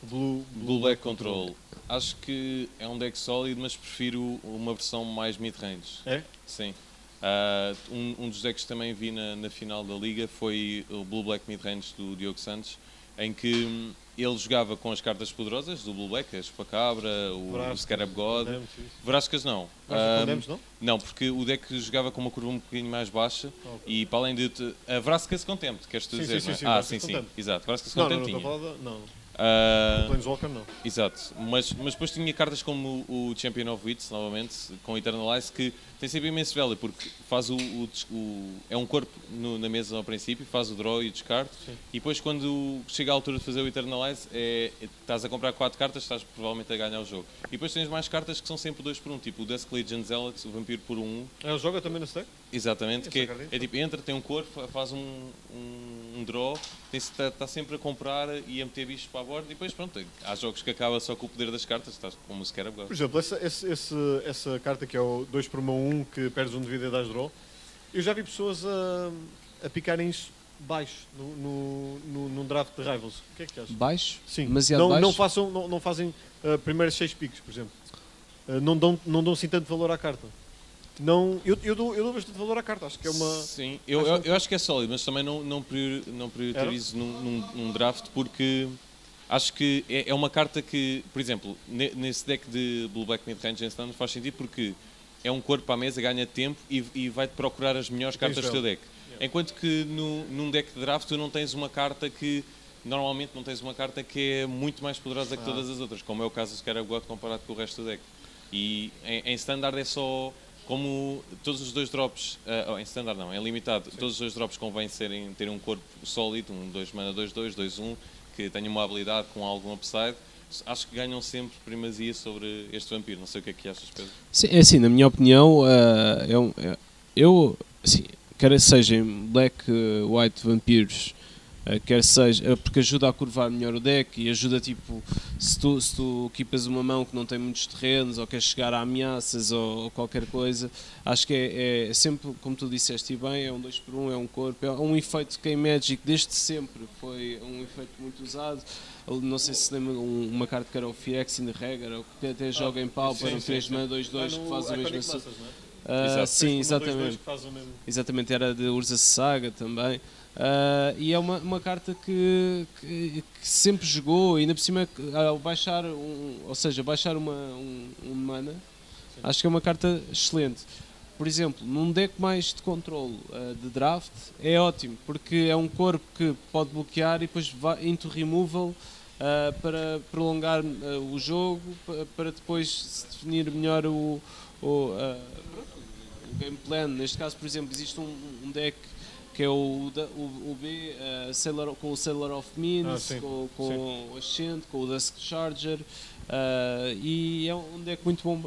Blue Black Control. Acho que é um deck sólido, mas prefiro uma versão mais mid-range. É? Sim. Um dos decks que também vi na final da Liga foi o Blue Black mid-range do Diogo Santos, em que ele jogava com as cartas poderosas do Blue Black, a Chupacabra, o Scarab God. Vrascas não. Não? Não, porque o deck jogava com uma curva um bocadinho mais baixa e para além de... A Vrascas Contempt, queres tu dizer, não é? Sim, exato. Vrascas Contempt tinha. Não. Uh, Planeswalker não. Exato, mas depois tinha cartas como o Champion of Wits, novamente, com Eternalize, que tem sempre imenso value, porque faz é um corpo na mesa ao princípio, faz o draw e o descarte, e depois quando chega a altura de fazer o Eternalize, estás a comprar 4 cartas, estás provavelmente a ganhar o jogo. E depois tens mais cartas que são sempre 2 por 1, tipo o Dusk Legion Zealot, o Vampiro por 1. Ele joga também nesse deck? Exatamente, que é tipo, entra, tem um corpo, faz um draw, está sempre a comprar e a meter bichos para a borda e depois pronto, há jogos que acaba só com o poder das cartas, estás como o Scarab God. Por exemplo, essa carta que é o 2 por 1, que perdes 1 de vida e dás draw, eu já vi pessoas a picarem isso baixo num draft de Rivals. O que é que achas? Baixo? Sim. Demasiado baixo? Não fazem primeiros 6 picos, por exemplo. Não dão assim tanto valor à carta. Não, eu dou bastante valor à carta, acho que é uma... Sim, eu acho que é sólido, mas também não priorizo num draft porque acho que é uma carta que, por exemplo, nesse deck de Blue Black Mid-Range em Standard faz sentido porque é um corpo à mesa, ganha tempo e vai-te procurar as melhores cartas do teu deck. Enquanto que num deck de draft tu não tens uma carta que... Normalmente não tens uma carta que é muito mais poderosa que todas as outras, como é o caso do Scarab God comparado com o resto do deck. E em Standard é só... Como todos os 2 drops, em standard não, em limitado, todos os 2 drops convém terem um corpo sólido, um 2 mana 2-2, 2-1, que tenha uma habilidade com algum upside, acho que ganham sempre primazia sobre este vampiro. Não sei o que é que achas, Pedro. Sim, é assim, na minha opinião, eu, assim, quer seja em Black, White, Vampiros, quer seja, porque ajuda a curvar melhor o deck e ajuda, tipo, se tu equipas uma mão que não tem muitos terrenos ou queres chegar a ameaças ou qualquer coisa, acho que é sempre, como tu disseste bem, é um 2 por 1, é um corpo, é um efeito que em Magic desde sempre foi um efeito muito usado. Não sei se lembra uma carta que era o Phyrexian Regar, que até joga em pau para o 3 mana 2-2 que faz a mesma coisa. Sim, exatamente. Exatamente, era de Urza Saga também. E é uma carta que sempre jogou e ainda por cima ao baixar baixar um mana, acho que é uma carta excelente. Por exemplo, num deck mais de controle de draft é ótimo, porque é um corpo que pode bloquear e depois vai into removal para prolongar o jogo, para depois se definir melhor o game plan. Neste caso, por exemplo, existe um deck que é o B com o Sailor of Means, com o Ascent, com o Dusk Charger, e é um deck muito bom,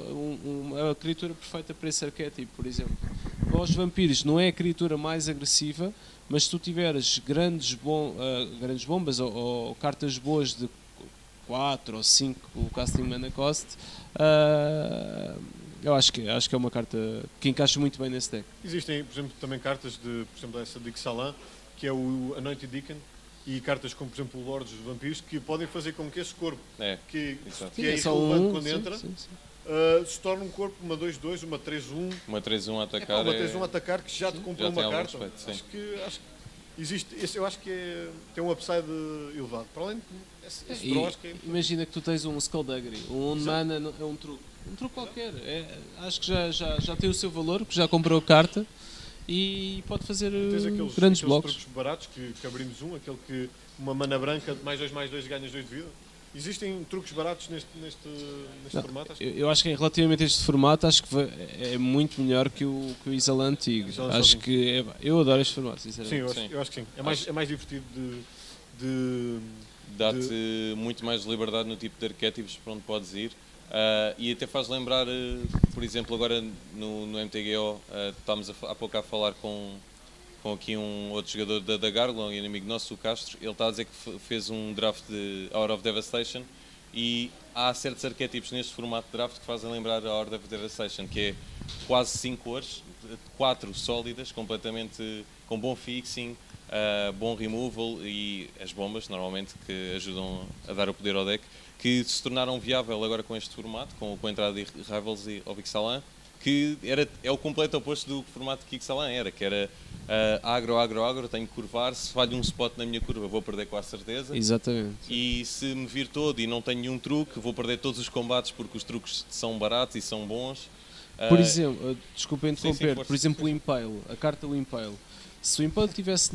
a criatura perfeita para esse arquétipo, por exemplo. Para os vampiros não é a criatura mais agressiva, mas se tu tiveres grandes bombas ou cartas boas de 4 ou 5 o casting mana cost, eu acho que é uma carta que encaixa muito bem nesse deck. Existem, por exemplo, também cartas por exemplo, essa de Ixalan, que é o Anointed Deacon, e cartas como, por exemplo, o Lords dos Vampiros, que podem fazer com que esse corpo, que é irrelevante quando entra, se torne um corpo, uma 2-2, uma 3-1. Uma 3-1 a atacar. Uma 3-1 a atacar, que já te comprou uma carta. Respeito, acho que existe, eu acho que tem um upside elevado. Para além de esse draw, acho que é... Imagina que tu tens um Skullduggery, um mana é um truque. Um truque qualquer. Acho que já tem o seu valor, que já comprou a carta e pode fazer grandes blocos. Truques baratos que abrimos aquele que uma mana branca, mais 2 ganhas 2 de vida. Existem truques baratos neste formato? Acho que... Eu acho que relativamente a este formato, acho que é muito melhor que o Isolan antigo. Acho que eu adoro este formato, sinceramente. Sim, eu acho que sim. É mais divertido dá-te muito mais liberdade no tipo de arquétipos para onde podes ir. E até faz lembrar, por exemplo, agora no MTGO, estávamos há pouco a falar com aqui um outro jogador da Garglo, um inimigo nosso, o Castro. Ele está a dizer que fez um draft de Hour of Devastation e há certos arquétipos neste formato de draft que fazem lembrar a Hour of Devastation, que é quase 5 cores, 4 sólidas, completamente com bom fixing, bom removal e as bombas, normalmente, que ajudam a dar o poder ao deck, que se tornaram viável agora com este formato, com a entrada de Rivals e Ixalan, que é o completo oposto do formato que Ixalan era, que era agro, tenho que curvar, se falho um spot na minha curva vou perder com a certeza. Exatamente. E se me vir todo e não tenho nenhum truque, vou perder todos os combates porque os truques são baratos e são bons. Por exemplo, desculpa interromper, por exemplo o Impale, a carta do Impale. Se o Impale estivesse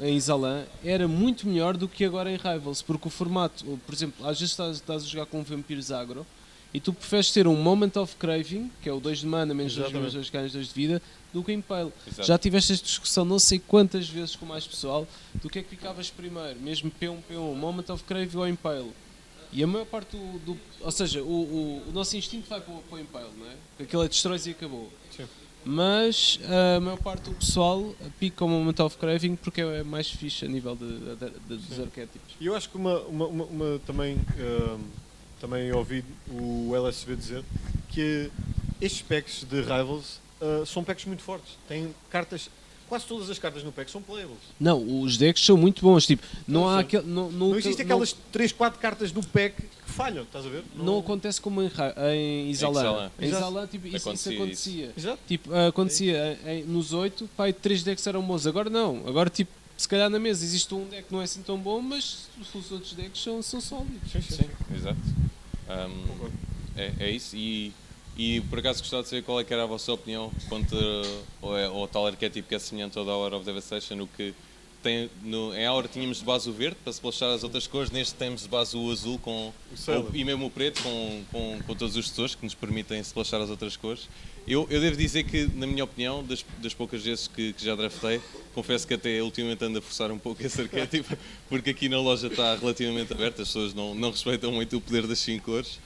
em Ixalan, era muito melhor do que agora em Rivals, porque o formato, por exemplo, às vezes estás a jogar com Vampiros Agro e tu preferes ter um Moment of Craving, que é o 2 de mana, menos 2 menos 2 ganhos 2 de vida, do que o Impale. Exato. Já tiveste esta discussão não sei quantas vezes com mais pessoal, do que é que ficavas primeiro, mesmo P1, Moment of Craving ou Impale. E a maior parte ou seja, o nosso instinto vai para o Impale, não é? Porque aquilo é destrói-se e acabou. Sim. Mas a maior parte do pessoal pica o Moment of Craving porque é mais fixe a nível dos arquétipos. E eu acho que também ouvi o LSV dizer que estes packs de Rivals são packs muito fortes. Têm cartas, quase todas as cartas no pack são playables. Não, os decks são muito bons. Tipo, não existem não aquelas 3, 4 cartas do pack que falham, estás a ver? Não acontece como em Ixalan. Em Ixalan, tipo, isso acontecia. Exato. Tipo, acontecia nos 8, 3 decks eram bons. Agora não. Agora, tipo, se calhar na mesa existe um deck que não é assim tão bom, mas os outros decks são sólidos. Sim, exato. É isso. E por acaso gostava de saber qual é que era a vossa opinião quanto ao tal arquétipo que é semelhante ao da Hour of Devastation, o que tem em Hour tínhamos de base o verde para splashar as outras cores, neste temos de base o azul e mesmo o preto com todos os tesouros que nos permitem splashar as outras cores. Eu devo dizer que, na minha opinião, das poucas vezes que já draftei, confesso que até ultimamente ando a forçar um pouco esse arquétipo, porque aqui na loja está relativamente aberta, as pessoas não respeitam muito o poder das 5 cores.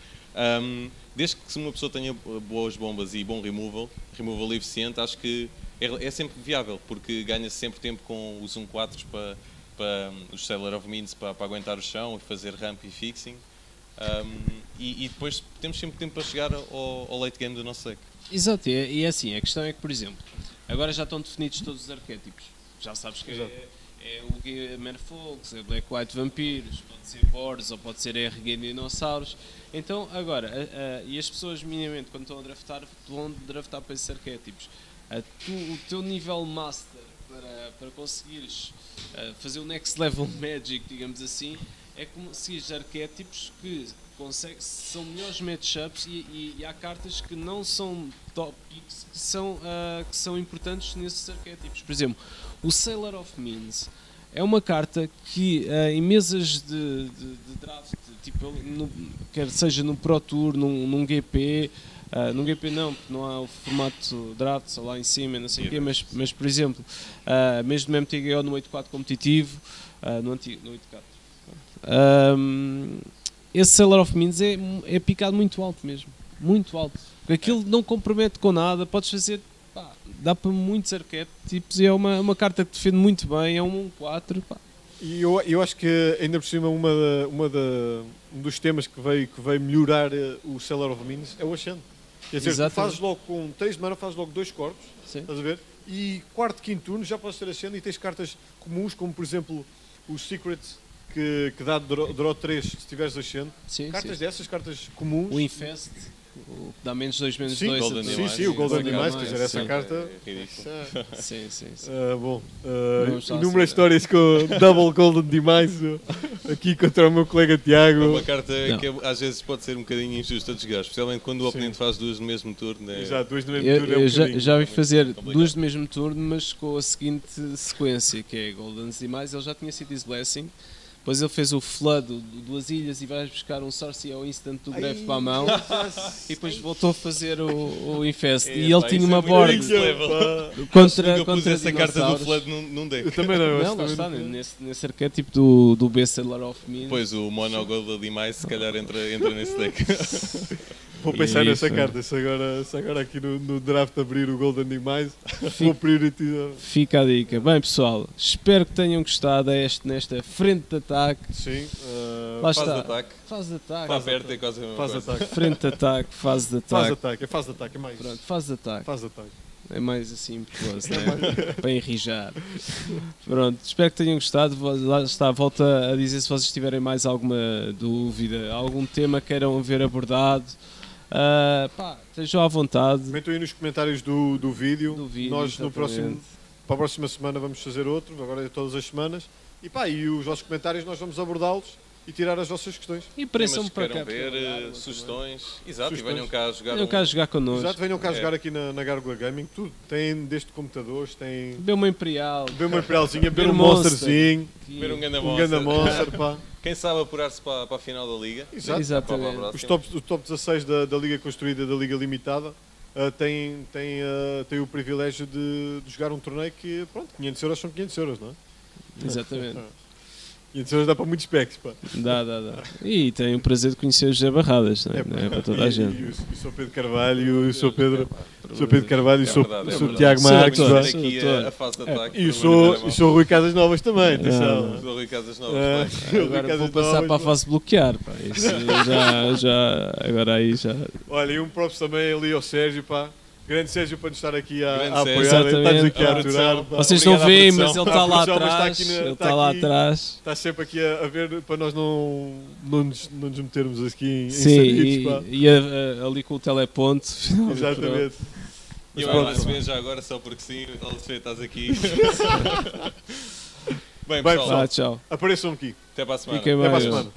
Desde que uma pessoa tenha boas bombas e bom removal eficiente, acho que é sempre viável, porque ganha-se sempre tempo com os 1-4 para os Sailor of Means para aguentar o chão e fazer ramp e fixing. E depois temos sempre tempo para chegar ao late game do nosso deck. Exato, e é assim, a questão é que, por exemplo, agora já estão definidos todos os arquétipos. Já sabes que é o Merfolks, é Black White Vampiros, pode ser Boars ou pode ser RG Dinossauros. Então, agora, e as pessoas minimamente, quando estão a draftar, vão draftar para esses arquétipos. O teu nível Master para conseguires fazer o Next Level Magic, digamos assim, é conseguires arquétipos que são melhores matchups e há cartas que não são top picks que são importantes nesses arquétipos. Por exemplo, o Sailor of Means é uma carta que em mesas de draft, tipo, quer seja no Pro Tour, num GP, num GP não, porque não há o formato draft só lá em cima, não sei o quê, mas por exemplo, mesmo no MTGO no 8-4 competitivo, no antigo, no 8-4. Esse Sailor of Means é picado muito alto mesmo, muito alto. Porque aquilo não compromete com nada, podes fazer, dá para muitos arquétipos e é uma carta que defende muito bem, é um 1-4. E eu acho que ainda por cima um dos temas que veio melhorar o Sailor of Means é o Ascend. Quer dizer, tu fazes logo com 3 de mana, fazes logo 2 corpos, estás a ver? E quarto, quinto turno já podes ter Ascend e tens cartas comuns, como por exemplo o Secret, que dá draw 3 se tiveres Ascend. Cartas dessas, cartas comuns. O Infest, o que dá menos 2, menos 2. Sim, o Golden Demise, quer dizer, essa carta. É ridículo. Sim. Bom, inúmeras histórias com Double Golden Demise aqui contra o meu colega Tiago. É uma carta que às vezes pode ser um bocadinho injusta de jogar, especialmente quando o oponente faz 2 no mesmo turno. Exato, 2 no mesmo turno é um bocadinho. Já vi fazer 2 no mesmo turno, mas com a seguinte sequência, que é Golden Demise. Ele já tinha City's Blessing, Depois ele fez o Flood, duas ilhas, e vais buscar um Source ao Instant do Greve para a mão. E depois voltou a fazer o Infest. E ele tinha uma board contra essa carta do dinossauros. Flood num deck. Eu também não. Não, lá está, nesse arquétipo do Bachelor of Mean. Pois, o Mono Gold demais se calhar entra nesse deck. Vou pensar Isso. nessa carta. Se agora aqui no draft abrir o Golden Demise, vou priorizar. Fica a dica. Bem, pessoal, espero que tenham gostado nesta frente de ataque. Sim. Lá Fase de está. ataque. Fase de ataque. Está perto, é quase a mesma Faz coisa. ataque. Frente de ataque, fase de Faz ataque. ataque. É faz ataque. É mais. Pronto, fase de ataque. Faz ataque. É mais assim, perigoso, não é? Para enrijar. Pronto, espero que tenham gostado. Lá está, volta a dizer se vocês tiverem mais alguma dúvida, algum tema que queiram ver abordado. Estejam à vontade. Comentem aí nos comentários do vídeo. Nós no exatamente. para a próxima semana vamos fazer outro, agora é todas as semanas. E os vossos comentários nós vamos abordá-los e tirar as vossas questões. E apareçam Temas que para queiram cá. ver, sugestões. Exato, Sugestões. e venham cá jogar. Venham cá jogar connosco. Exato, venham cá É. jogar aqui na Gárgula Gaming. Tudo. Tem desde computadores, tem. Beber uma Imperial. Beber uma Imperialzinha, beber Beber um um Monster. Monsterzinho, Ver um grande um Ganda Monster, pá. Quem sabe apurar-se para a final da Liga. Exato. Exatamente. Para a Os próxima. top 16 da Liga Construída, da Liga Limitada, têm o privilégio de jogar um torneio que, pronto, 500 euros são 500 euros, não é? Exatamente. 500 euros dá para muitos packs, pá. Dá. E tenho o prazer de conhecer os José Barradas, não é? É, Não é para toda a gente. E o Sr. Pedro Carvalho, e o Sr. Pedro Carvalho, e o É Sr. verdade, é Sr. verdade. Tiago Sim, Marques, doutor. pá. Fazer aqui a fase de ataque. E o Sr. Rui Casas Novas também, atenção. Não. Do Rui Casas Novas. Ah, bem. o Rui Agora Casas vou passar Novas, para a pá. fase de bloquear. Pá. Isso agora aí já. Olha, e um props também ali ao Sérgio, pá. Grande Sérgio para nos estar aqui a Grande apoiar, Sérgio. está-nos aqui a Exatamente. aturar. pá. Vocês não Obrigado à veem, produção. mas ele está lá A produção, mas está atrás. aqui Ele está está lá aqui. atrás. Está sempre aqui a ver para nós não nos metermos aqui em Sim, saídos, pá. e ali com o teleponto. Exatamente. E eu Pronto. agradeço já agora, só porque sim, Alfredo, estás aqui. Bem, Bem, pessoal, Tchau. Apareçam aqui. até para a semana. Fiquem Até para a bem. semana.